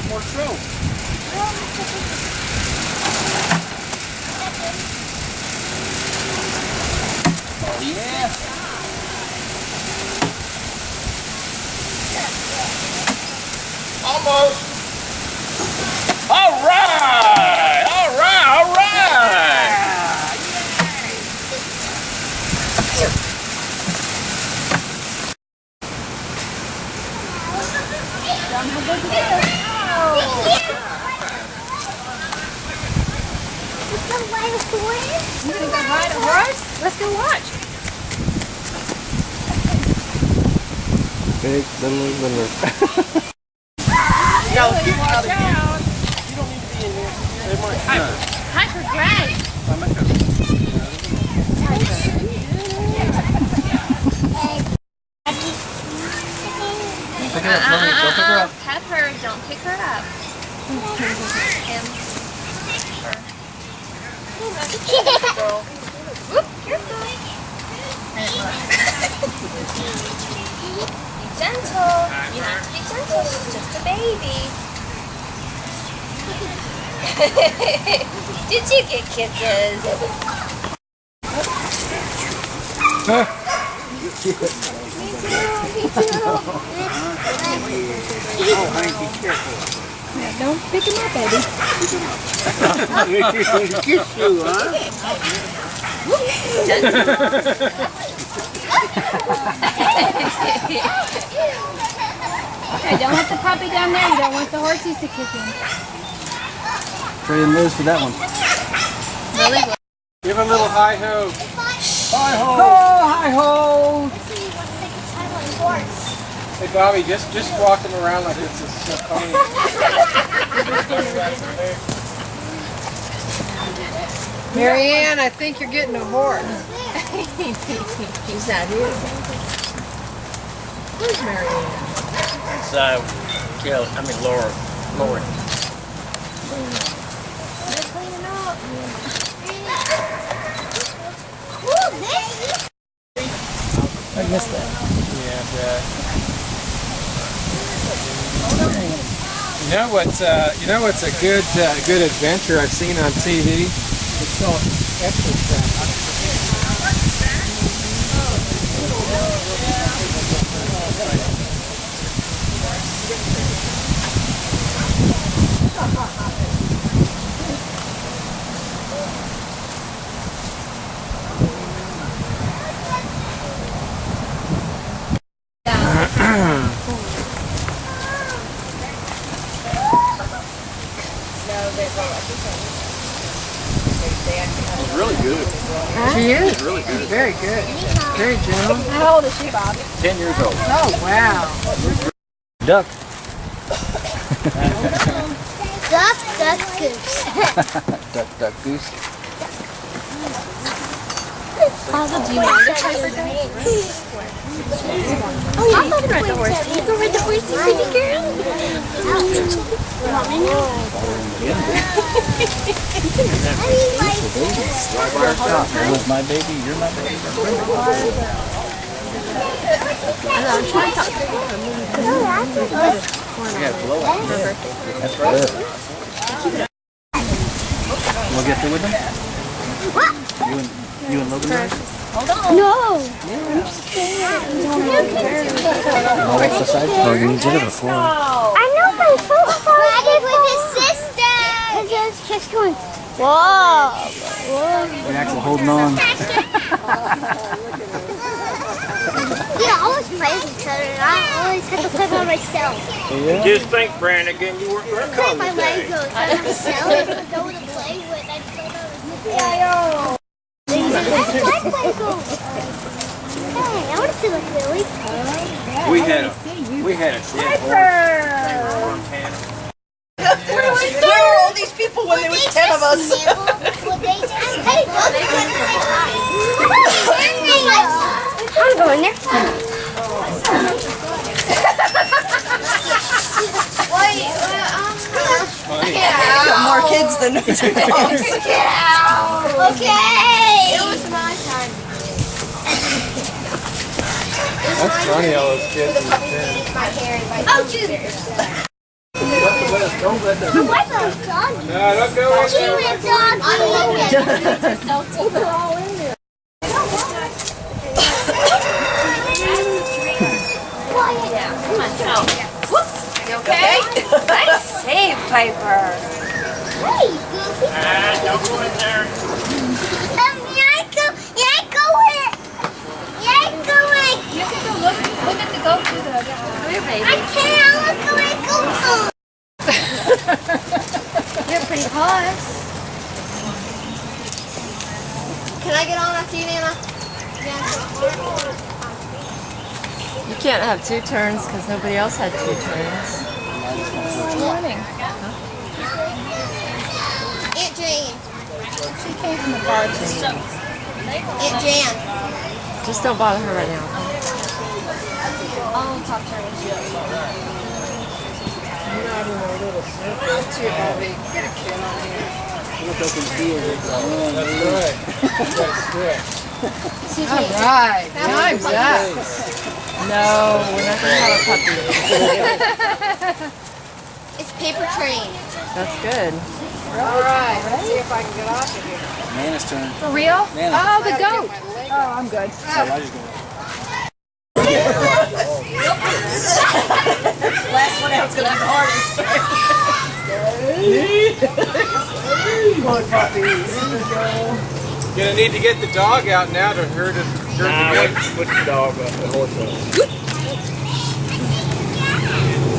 more show. Oh yeah. Almost. All right. All right. All right. You think I ride a horse? Let's go watch. Big, little. Yeah, let's get out of here. You don't need to be in here. They might. Hiker Greg. Pick her up, Lily. Go pick her up. Pepper, don't pick her up. Whoop, careful. Be gentle. You have to be gentle. She's just a baby. Did you get kisses? Oh, honey, be careful. Yeah, don't pick him up, baby. Kiss you, huh? Okay, don't let the puppy down there. You don't want the horses to kick him. Trey and Liz for that one. Really? Give a little hi-ho. Hi-ho. Oh, hi ho! Hey, Bobby, just walk him around like it's a pony. Marianne, I think you're getting a horse. He's not here. Where's Marianne? It's Laura. I missed that. Yeah, you know what's a good adventure I've seen on TV? It's called Exercise. It's really good. She is. Really good. Very good. Very gentle. How old is she, Bob? 10 years old. Oh, wow. Duck. Duck, duck, goose. Duck, goose. Father, do you mind if I Oh, yeah, you can ride the horse. You can ride the horse, you pretty girl. Mom, I know. That was my baby, you're my baby. I'm trying to talk to Yeah, blow up. That's right. We'll get through with them? What? You and Logan? No. Oh, you did it before. I know my foot. Ride it with his sister. And just going, whoa. We're actually holding on. Yeah, I always play with each other. And I always have to play by myself. Yeah. Just think, Brannigan, you weren't going to Play come my today. Legos by myself. I don't know what to play with. I play by myself. That's my Lego. Hey, I want to see like Lily. We had a dead horse. Where were all these people when there was 10 of us? Would they just hey, look, they're going to say hi. I'm going there. Got more kids than dogs. Okay. It was my time. That's funny, all those kids. Oh, Judy. What about doggy? No, don't go in there. You okay? Nice save, Piper. Hey, Goofy. Don't go in there. You can go look at the goat through the clear, baby. I can't look away, go. You're pretty close. Can I get on after you, Nana? You can't have two turns because nobody else had two turns. Good morning. Aunt Jane. She came from the bar too. Aunt Jan. Just don't bother her right now. Oh, top turn. All right. Time's up. No, we're not going to have a puppy. It's paper train. That's good. All right, let's see if I can get off of here. Nana's turn. For real? Nana. Oh, the goat. Oh, I'm good. So Elijah's going. Last one out's gonna be the hardest. Gonna need to get the dog out now to herd it. Nah, put the dog up, the horse up.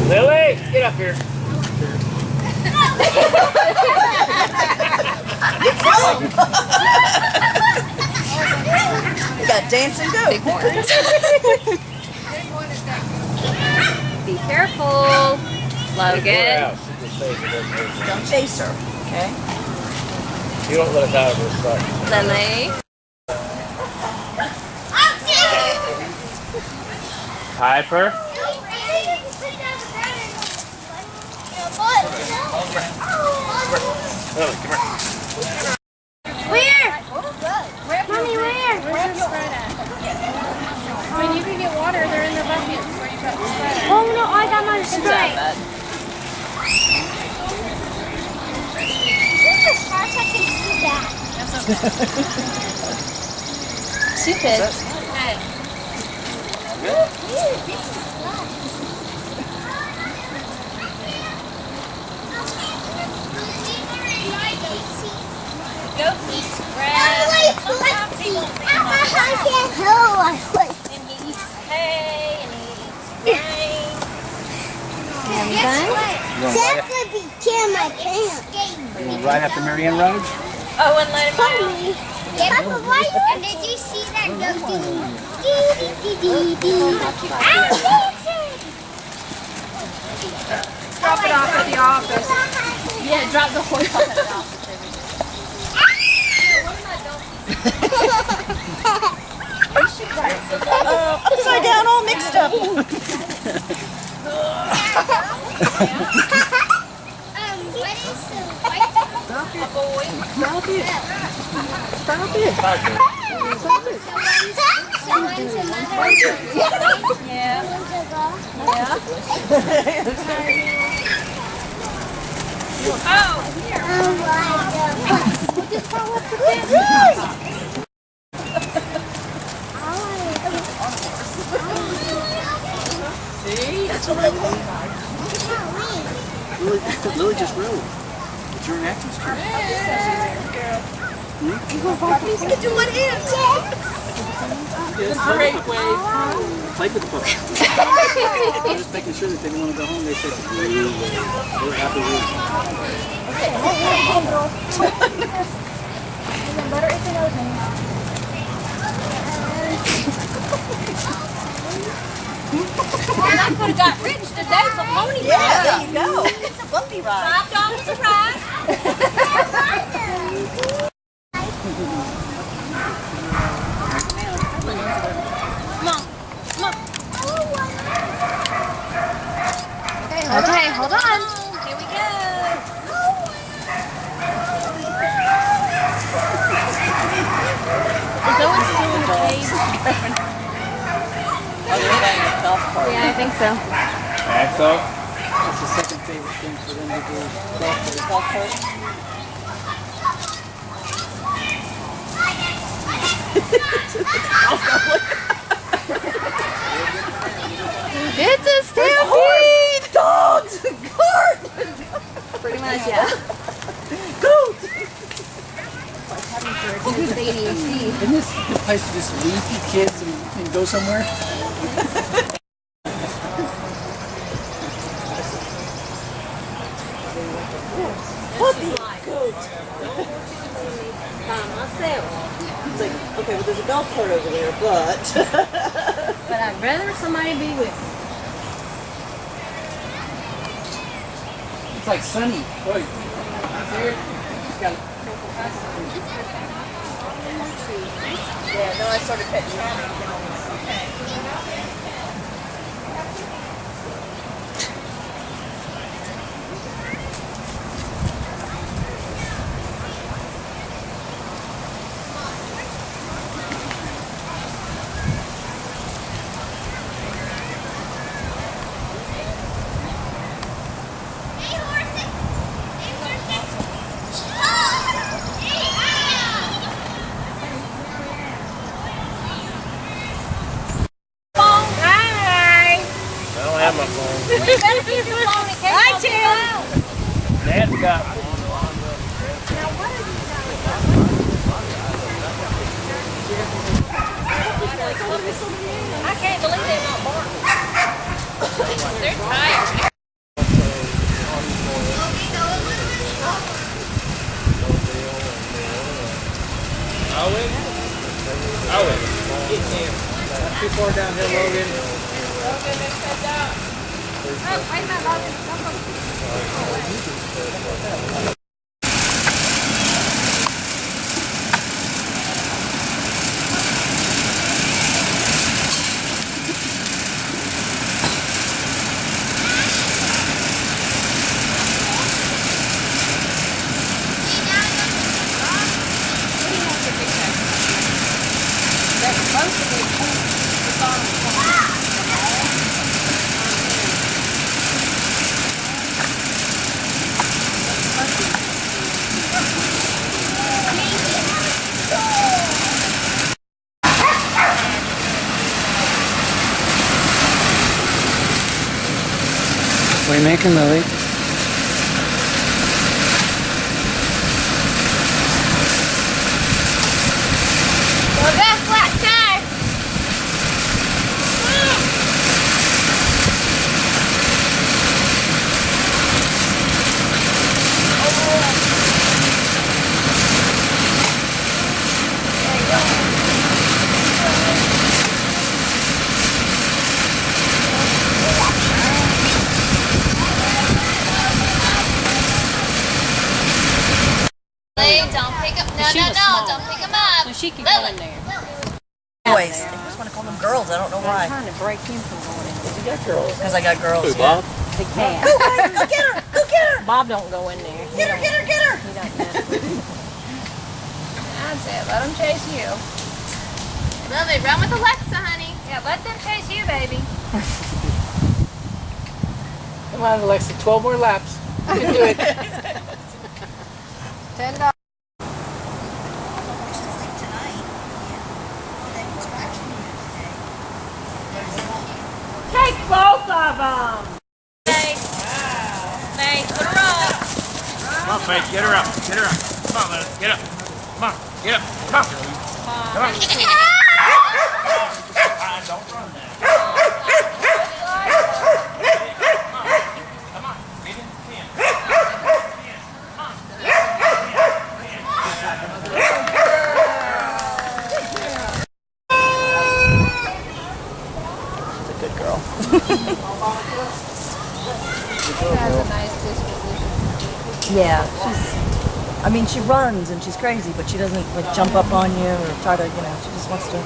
Lily, get up here. You got dancing goat. Be careful. Logan. Don't chase her, okay? You don't let us out of this fight. Lily. Piper. Lily, come here. Where? Mommy, where? I mean, you can get water. They're in the buckets where you got the spread. Oh no, I got my spray. This is far as I can see that. She fits. Goat eats grass. Sometimes he won't be on And he eats hay and he eats grain. That's would be tearing my pants. You want to ride after Marianne rides? Oh, and let him out. Papa, why? And did you see that goat doing dee-dee-dee-dee-dee? Drop it off at the office. Yeah, drop the horse off at the office. Upside down, all mixed up. What is the white? Someone's another. Yeah. Oh, here. Oh my God. Lily just rode. It's your enactment turn. Get to one hand. Great way. Play with the puppy. Just making sure that they don't want to go home. They said, we're happy with I could have got rich today for pony Yeah, ride. there you go. It's a bumpy ride. $5 a ride. Okay, hold on. Here we go. Is Owen still in the cage? Oh, you're playing a golf cart. Yeah, I think so. Axel. That's the second favorite thing. looking for them to do golf cart. It's a stampede! Dogs! Cart! Pretty much, yeah. Goats! With ADHD. Isn't this the place to just leave your kids and go somewhere? Puppy! Goats! It's like, okay, well there's a golf cart over there, but... But I'd rather somebody be with me. It's like Sunny. Look. Here. She's got Yeah, no, I started petting Hannah. I don't have my phone. You better keep your phone in case I too. Dad's got one. I can't believe they're not barking. They're tired. Not too far down here, Logan. Oh, wait a minute, Logan. What are you making, Lily? Well, that's flat tire. Don't pick up. No, don't pick them up. So she can go in there. Boys. I just want to call them girls. I don't know why. I'm trying to break him from going in. You got girls. Because I got girls. Who, Bob? They can't. Go, guys. Go get her. Go get her. Bob don't go in there. Get her, get her, get her. He don't know. That's it. Let them chase you. Lily, run with Alexa, honey. Yeah, let them chase you, baby. Come on, Alexa, 12 more laps. You can do it. $10. Take both of them. Faith, put her up. Come on, Faith, get her up. Get her up. Come on, Lily, get up. Come on, get up. Come on. Come on. Don't run now. Come on. Get in the pen. Come on. She's a good girl. She has a nice disposition. Yeah, I mean, she runs and she's crazy, but she doesn't like jump up on you or try to, she just wants to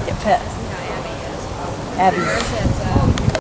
get pet. You know, Abby is. Abby. Hers has